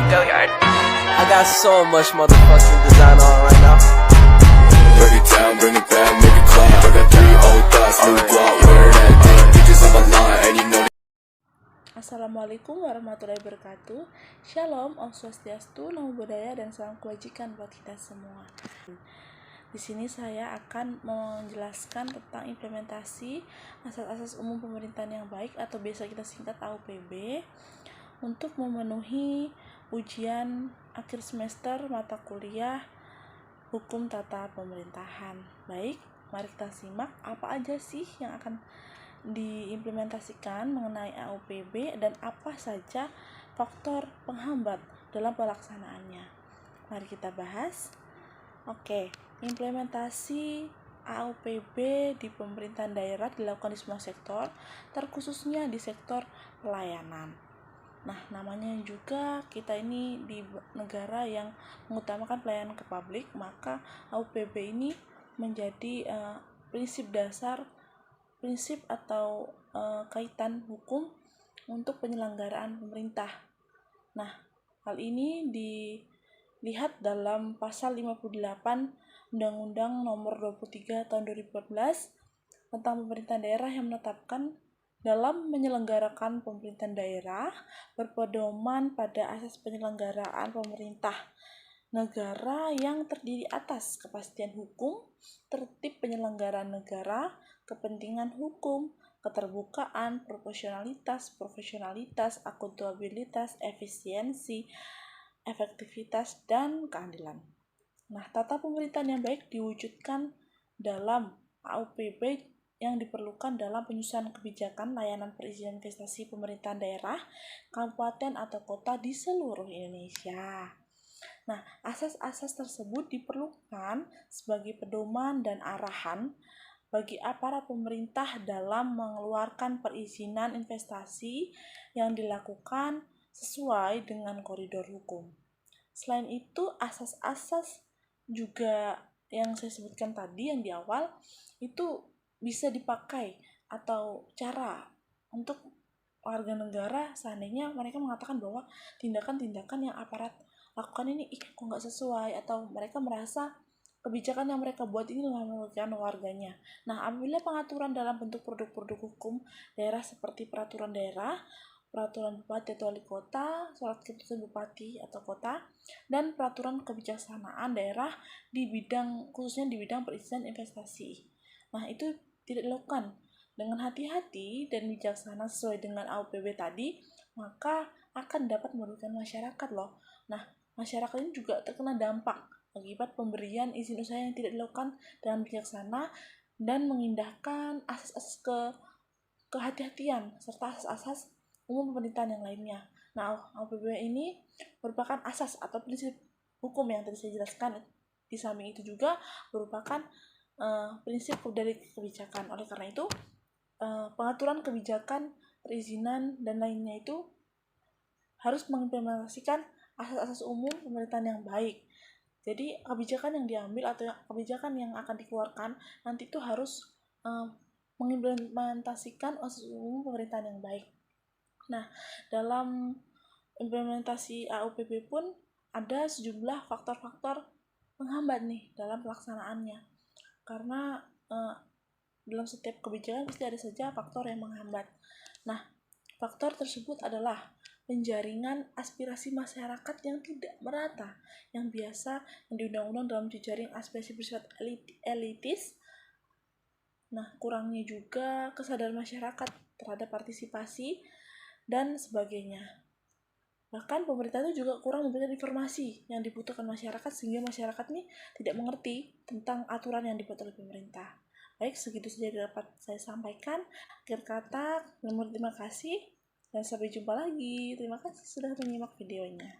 go yard. I got so much motherfucking design on right now. Break it down, bring it back, make it clap. I got 3 old thoughts, new guap, wear that thing. Bitches on my line, and you know. Assalamualaikum warahmatullahi wabarakatuh. Shalom, Om Swastiastu, Namo Buddhaya, dan salam kebajikan buat kita semua. Di sini saya akan menjelaskan tentang implementasi asas-asas umum pemerintahan yang baik atau biasa kita singkat AUPB untuk memenuhi ujian akhir semester mata kuliah Hukum Tata Pemerintahan. Baik, mari kita simak apa aja sih yang akan diimplementasikan mengenai AUPB dan apa saja faktor penghambat dalam pelaksanaannya. Mari kita bahas. Oke, implementasi AUPB di pemerintahan daerah dilakukan di semua sektor, terkhususnya di sektor pelayanan. Nah, namanya juga kita ini di negara yang mengutamakan pelayanan ke publik, maka AUPB ini menjadi prinsip dasar, prinsip atau kaitan hukum untuk penyelenggaraan pemerintah. Nah, hal ini dilihat dalam pasal 58 Undang-Undang Nomor 23 Tahun 2014 tentang pemerintahan daerah yang menetapkan dalam menyelenggarakan pemerintahan daerah berpedoman pada asas penyelenggaraan pemerintah negara yang terdiri atas kepastian hukum, tertib penyelenggaraan negara, kepentingan hukum, keterbukaan, profesionalitas, akuntabilitas, efisiensi, efektivitas, dan keadilan. Nah, tata pemerintahan yang baik diwujudkan dalam AUPB yang diperlukan dalam penyusunan kebijakan layanan perizinan investasi pemerintahan daerah, kabupaten atau kota di seluruh Indonesia. Nah, asas-asas tersebut diperlukan sebagai pedoman dan arahan bagi aparat pemerintah dalam mengeluarkan perizinan investasi yang dilakukan sesuai dengan koridor hukum. Selain itu, asas-asas juga yang saya sebutkan tadi yang di awal itu bisa dipakai atau cara untuk warga negara seandainya mereka mengatakan bahwa tindakan-tindakan yang aparat lakukan ini kok nggak sesuai, atau mereka merasa kebijakan yang mereka buat ini merugikan warganya. Nah, apabila pengaturan dalam bentuk produk-produk hukum daerah seperti peraturan daerah, peraturan bupati atau wali kota, surat keputusan bupati atau kota, dan peraturan kebijaksanaan daerah di bidang khususnya di bidang perizinan investasi. Nah, itu tidak dilakukan dengan hati-hati dan bijaksana sesuai dengan AUPB tadi, maka akan dapat merugikan masyarakat loh. Nah, masyarakat ini juga terkena dampak akibat pemberian izin usaha yang tidak dilakukan dengan bijaksana dan mengindahkan asas-asas kehati-hatian serta asas-asas umum pemerintahan yang lainnya. Nah, AUPB ini merupakan asas atau prinsip hukum yang tadi saya jelaskan. Di samping itu juga merupakan prinsip dari kebijakan. Oleh karena itu, pengaturan kebijakan, perizinan, dan lainnya itu harus mengimplementasikan asas-asas umum pemerintahan yang baik. Jadi, kebijakan yang diambil atau kebijakan yang akan dikeluarkan nanti itu harus mengimplementasikan asas umum pemerintahan yang baik. Nah, dalam implementasi AUPB pun ada sejumlah faktor-faktor penghambat nih dalam pelaksanaannya. Karena dalam setiap kebijakan pasti ada saja faktor yang menghambat. Nah, faktor tersebut adalah penjaringan aspirasi masyarakat yang tidak merata, yang biasa yang di undang-undang dalam jejaring aspirasi bersifat elitis. Nah, kurangnya juga kesadaran masyarakat terhadap partisipasi dan sebagainya. Bahkan pemerintah itu juga kurang memberikan informasi yang dibutuhkan masyarakat sehingga masyarakat ini tidak mengerti tentang aturan yang dibuat oleh pemerintah. Baik, segitu saja yang dapat saya sampaikan. Akhir kata, terima kasih dan sampai jumpa lagi. Terima kasih sudah menyimak videonya.